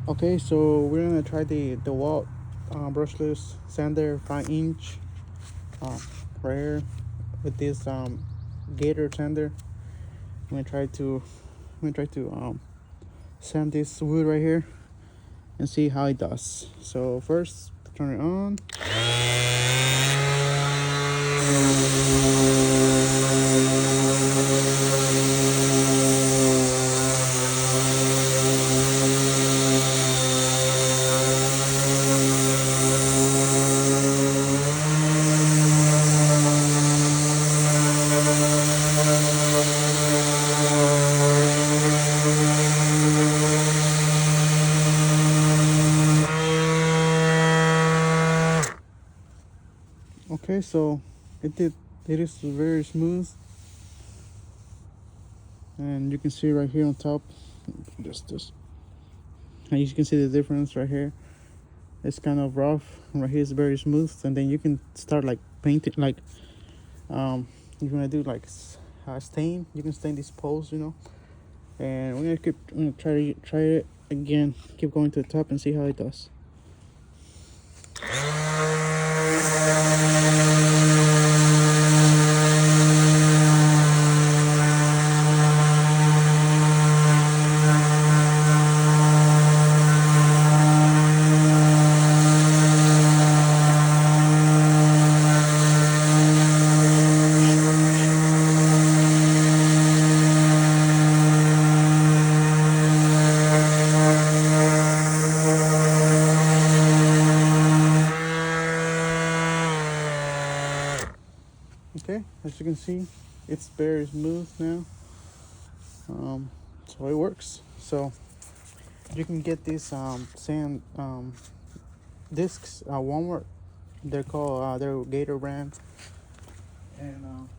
Okay, so we're gonna try the Dewalt brushless sander 5-inch uh, right here with this gator sander. I'm gonna try to sand this wood right here and see how it does. So first, turn it on. Okay, so it did. It is very smooth, and you can see right here on top. Just, and you can see the difference right here. It's kind of rough. Right here is very smooth, and then you can start like painting. Like, if you wanna do like stain, you can stain this post, And we're gonna try it again. Keep going to the top and see how it does. Okay, as you can see, it's very smooth now. So it works. So you can get these sand discs Walmart. They're called they're Gator brand, and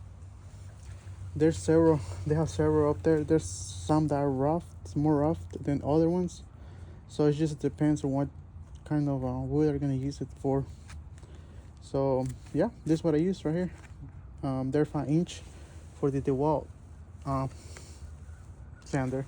there's several. They have several up there. There's some that are rough, it's more rough than other ones. So it just depends on what kind of wood are gonna use it for. So yeah, this is what I use right here. They're 5-inch for the Dewalt sander.